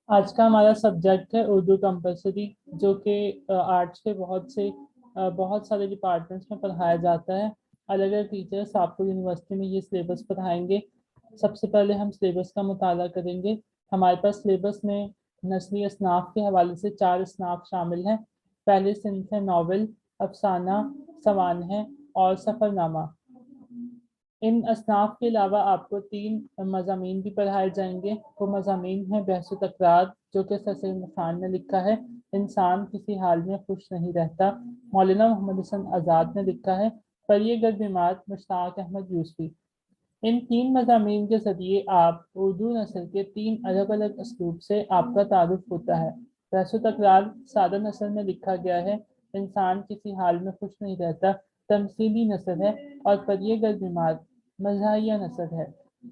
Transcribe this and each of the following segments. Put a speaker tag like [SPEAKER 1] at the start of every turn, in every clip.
[SPEAKER 1] आज का हमारा सब्जेक्ट है उर्दू कंपलसरी, जो कि आर्ट्स के बहुत सारे डिपार्टमेंट्स में पढ़ाया जाता है। अलग अलग टीचर्स आपको यूनिवर्सिटी में ये सिलेबस पढ़ाएंगे। सबसे पहले हम सिलेबस का मुताला करेंगे। हमारे पास सिलेबस में नस्ली असनाफ के हवाले से 4 असनाफ शामिल हैं। पहले सिंफ है नावल, अफसाना, सवानह और सफ़रनामा। इन असनाफ के अलावा आपको 3 मज़ामीन भी पढ़ाए जाएंगे। वो मज़ामीन हैं बहस व तकरार, जो कि सर सैयद खान ने लिखा है। इंसान किसी हाल में खुश नहीं रहता, मौलाना मोहम्मद हसन आज़ाद ने लिखा है। परियगर बीमार, मुश्ताक अहमद यूसुफी। इन 3 मज़ामीन के ज़रिए आप उर्दू नस्ल के 3 अलग अलग असलूब से आपका तारुफ होता है। बहस व तकरार सादा नस्ल में लिखा गया है। इंसान किसी हाल में खुश नहीं रहता, तमसीली नस्ल है। और परियगर बीमार मज़ाहिया नस्ल है।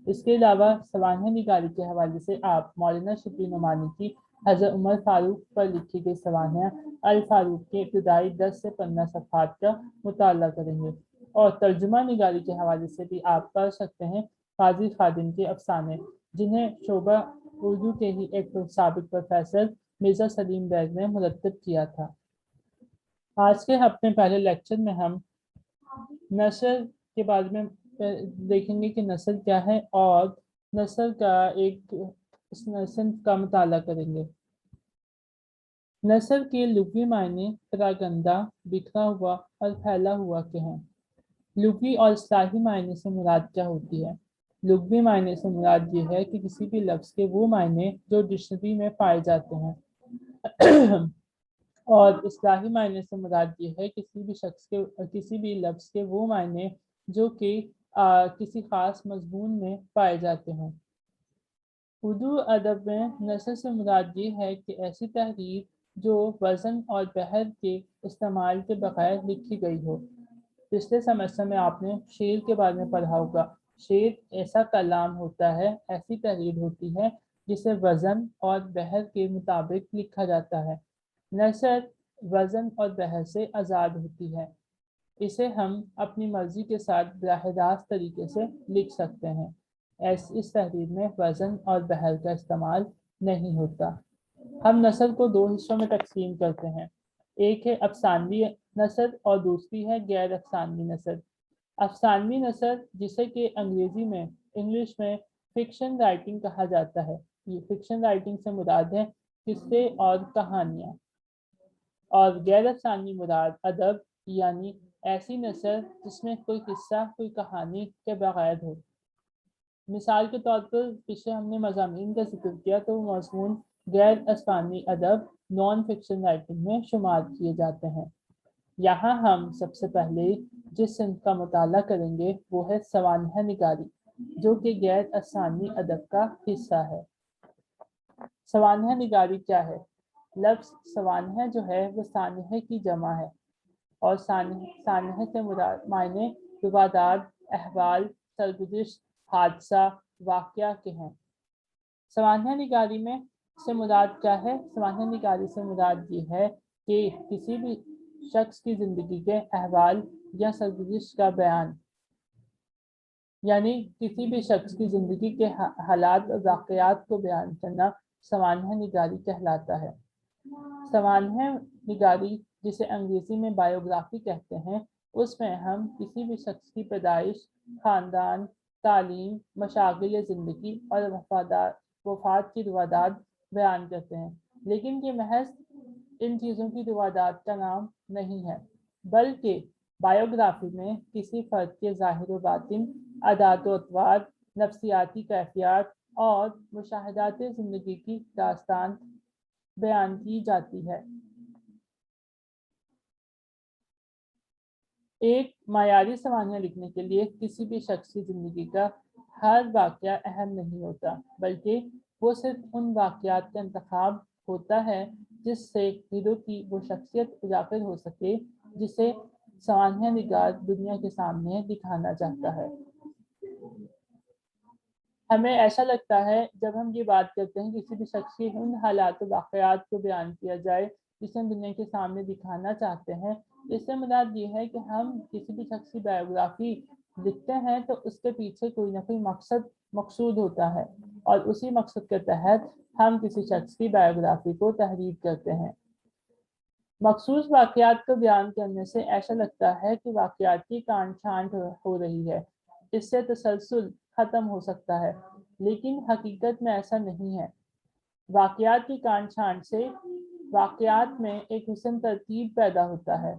[SPEAKER 1] इसके अलावा सवानह निगारी के हवाले से आप मौलाना शबली नुमानी की हज़रत उमर फारूक पर लिखी गई सवानह अल फारूक के इब्तदाई 10 से 15 सफ़हात का मुताला करेंगे। और तर्जुमा निगारी के हवाले से भी आप पढ़ सकते हैं काजी खादिम के अफसाने, जिन्हें शोबा उर्दू के ही एक साबिक प्रोफेसर मिर्ज़ा सलीम बैग ने मुरतब किया था। आज के अपने पहले लेक्चर में हम नस्ल के बारे में देखेंगे कि नस्ल क्या है, और नस्ल का नस्ल का मुताला करेंगे। नस्ल के लुग़वी मायने परागंदा, बिखरा हुआ और फैला हुआ के हैं। लुग़वी और इस्लाही मायने से मुराद क्या होती है? लुग़वी मायने से मुराद ये है कि किसी भी लफ्ज़ के वो मायने जो डिक्शनरी में पाए जाते हैं। और इस्लाही मायने से मुराद ये है किसी भी लफ्ज़ के वो मायने जो कि किसी ख़ास मज़मून में पाए जाते हैं। उर्दू अदब में नस्ल से मुराद ये है कि ऐसी तहरीर जो वज़न और बहर के इस्तेमाल के बगैर लिखी गई हो। पिछले सेमेस्टर में आपने शेर के बारे में पढ़ा होगा। शेर ऐसा कलाम होता है, ऐसी तहरीर होती है जिसे वज़न और बहर के मुताबिक लिखा जाता है। नसर वज़न और बहर से आज़ाद होती है। इसे हम अपनी मर्जी के साथ बराह तरीके से लिख सकते हैं। इस तहरीर में वज़न और बहर का इस्तेमाल नहीं होता। हम नस्ल को 2 हिस्सों में तकसीम करते हैं। एक है अफसानवी नस्ल और दूसरी है गैर अफसानवी नस्ल। अफसानवी नस्ल, जिसे कि इंग्लिश में फिक्शन राइटिंग कहा जाता है। ये फिक्शन राइटिंग से मुराद है किस्से और कहानियाँ। और गैर अफसानी मुराद अदब, यानी ऐसी नस्ल जिसमें कोई किस्सा, कोई कहानी के बगैर हो। मिसाल के तौर पर पीछे हमने मज़ामीन का जिक्र किया, तो मज़मून गैर अफसानी अदब, नॉन फिक्शन राइटिंग में शुमार किए जाते हैं। यहाँ हम सबसे पहले जिस सिंफ का मुताला करेंगे वो है सवानह निगारी, जो कि गैर अफसानी अदब का हिस्सा है। सवानह निगारी क्या है? लफ्ज़ सवानह जो है वो सानह की जमा है, और सानह से मुराद मायने विवादात, अहवाल, सरगुज़िश्त, हादसा, वाक़या के हैं। सवानह निगारी में से मुराद क्या है? सवानह निगारी से मुराद ये है कि किसी भी शख्स की ज़िंदगी के अहवाल या सरगुज़िश्त का बयान, यानी किसी भी शख्स की ज़िंदगी के हालात और वाक़यात को बयान करना सवानह निगारी कहलाता है। सवानह निगारी, जिसे अंग्रेज़ी में बायोग्राफी कहते हैं, उसमें हम किसी भी शख्स की पैदाइश, ख़ानदान, तालीम, मशागिल ज़िंदगी और वफ़ात की रिवादात बयान करते हैं। लेकिन ये महज इन चीज़ों की रिवादात का नाम नहीं है, बल्कि बायोग्राफी में किसी फ़र्द के ज़ाहिर व बातिन, आदात व अतवार, नफ्सियाती कैफियत और मुशाहदात ज़िंदगी की दास्तान बयान की जाती है। एक मायारी सवानिया लिखने के लिए किसी भी शख्स की ज़िंदगी का हर वाक़या अहम नहीं होता, बल्कि वो सिर्फ उन वाक़यात का इंतखाब होता है जिससे हीरो की वो शख्सियत उजागर हो सके जिसे सवानिया निगार दुनिया के सामने दिखाना चाहता है। हमें ऐसा लगता है जब हम ये बात करते हैं किसी भी शख्स की उन हालात वाक़यात को बयान किया जाए जिसे हम दुनिया के सामने दिखाना चाहते हैं। इससे मुराद ये है कि हम किसी भी शख्स की बायोग्राफी लिखते हैं तो उसके पीछे कोई ना कोई मकसूद होता है, اور اسی مقصد کے تحت ہم کسی شخص کی بایوگرافی کو تحریر کرتے ہیں۔ مخصوص واقعات کو بیان کرنے سے ایسا لگتا ہے کہ واقعات کی کانٹ چھانٹ ہو رہی ہے، اس سے تسلسل ختم ہو سکتا ہے، لیکن حقیقت میں ایسا نہیں ہے۔ واقعات کی کانٹ چھانٹ سے واقعات میں ایک حسن ترتیب پیدا ہوتا ہے،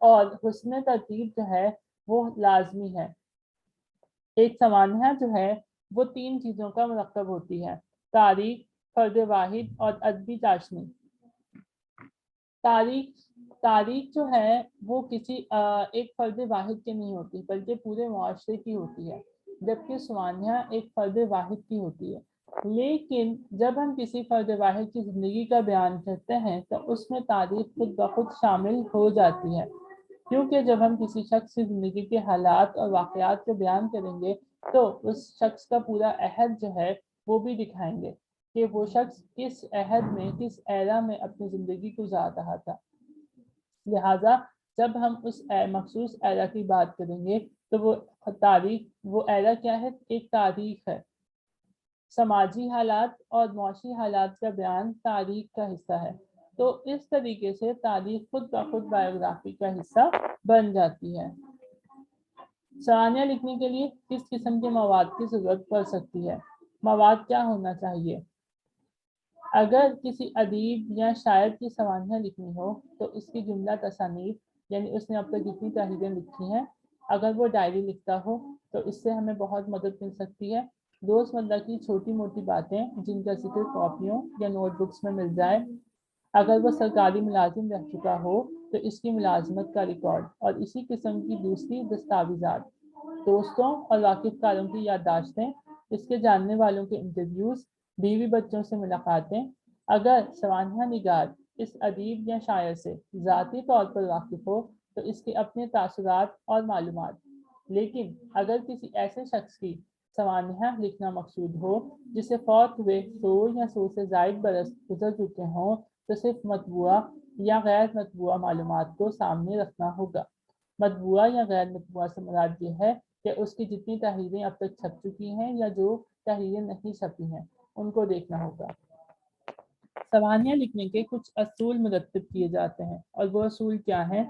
[SPEAKER 1] اور حسن ترتیب جو ہے وہ لازمی ہے۔ ایک سوانح جو ہے وہ 3 چیزوں کا مرکب ہوتی ہے: تاریخ، فرد واحد اور ادبی چاشنی۔ تاریخ جو ہے وہ کسی ایک فرد واحد کی نہیں ہوتی بلکہ پورے معاشرے کی ہوتی ہے، جبکہ سوانح ایک فرد واحد کی ہوتی ہے۔ لیکن جب ہم کسی فرد واحد کی زندگی کا بیان کرتے ہیں تو اس میں تاریخ خود بخود شامل ہو جاتی ہے، کیونکہ جب ہم کسی شخص کی زندگی کے حالات اور واقعات کو بیان کریں گے تو اس شخص کا پورا عہد جو ہے وہ بھی دکھائیں گے کہ وہ شخص کس عہد میں، کس ایرا میں اپنی زندگی گزار رہا تھا۔ لہٰذا جب ہم اس مخصوص ایرا کی بات کریں گے تو وہ ایرا کیا ہے؟ ایک تاریخ ہے۔ سماجی حالات اور معاشی حالات کا بیان تاریخ کا حصہ ہے، تو اس طریقے سے تاریخ خود بخود بایوگرافی کا حصہ بن جاتی ہے۔ سوانح لکھنے کے لیے کس قسم کے مواد کی ضرورت پڑ سکتی ہے؟ مواد کیا ہونا چاہیے؟ اگر کسی ادیب یا شاعر کی سوانح لکھنی ہو تو اس کی جملہ تصانیف، یعنی اس نے اب تک جتنی تحریریں لکھی ہیں، اگر وہ ڈائری لکھتا ہو تو اس سے ہمیں بہت مدد مل سکتی ہے۔ روزمرہ کی چھوٹی موٹی باتیں جن کا ذکر کاپیوں یا نوٹ بکس میں مل جائے۔ اگر وہ سرکاری ملازم رہ چکا ہو تو اس کی ملازمت کا ریکارڈ اور اسی قسم کی دوسری دستاویزات، دوستوں اور واقف کاروں کی یادداشتیں، اس کے جاننے والوں کے انٹرویوز، بیوی بچوں سے ملاقاتیں۔ اگر سوانح نگار اس ادیب یا شاعر سے ذاتی طور پر واقف ہو تو اس کے اپنے تاثرات اور معلومات۔ لیکن اگر کسی ایسے شخص کی سوانح لکھنا مقصود ہو جسے فوت ہوئے 100 یا 100 سے زائد برس گزر چکے ہوں تو صرف مطبوعہ یا غیر مطبوعہ معلومات کو سامنے رکھنا ہوگا۔ مطبوعہ یا غیر مطبوعہ سے مراد یہ ہے کہ اس کی جتنی تحریریں اب تک چھپ چکی ہیں یا جو تحریریں نہیں چھپی ہیں ان کو دیکھنا ہوگا۔ سوانح لکھنے کے کچھ اصول مرتب کیے جاتے ہیں، اور وہ اصول کیا ہیں؟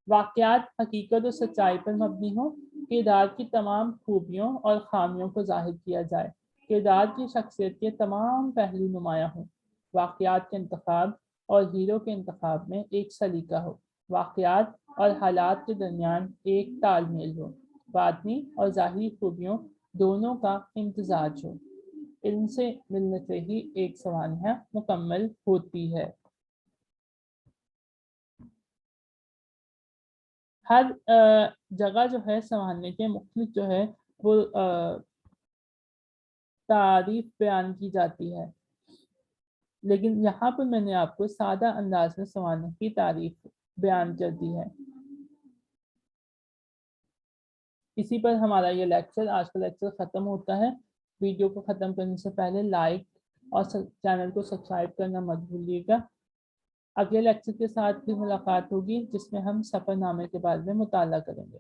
[SPEAKER 1] واقعات حقیقت اور سچائی پر مبنی ہوں، کردار کی تمام خوبیوں اور خامیوں کو ظاہر کیا جائے، کردار کی شخصیت کے تمام پہلو نمایاں ہوں، واقعات کے انتخاب اور ہیرو کے انتخاب میں ایک سلیقہ ہو، واقعات اور حالات کے درمیان ایک تال میل ہو، باطنی اور ظاہری خوبیوں دونوں کا امتزاج ہو۔ ان سے ملنے سے ہی ایک سوانح مکمل ہوتی ہے۔ ہر جگہ جو ہے سوانح کے مختلف جو ہے وہ تعریف بیان کی جاتی ہے، لیکن یہاں پر میں نے آپ کو سادہ انداز میں سوانح کی تعریف بیان کر دی ہے۔ اسی پر ہمارا یہ لیکچر، آج کا لیکچر ختم ہوتا ہے۔ ویڈیو کو ختم کرنے سے پہلے لائک اور چینل کو سبسکرائب کرنا مت بھولیے گا۔ اگلے لیکچر کے ساتھ بھی ملاقات ہوگی جس میں ہم سفر نامے کے بارے میں مطالعہ کریں گے۔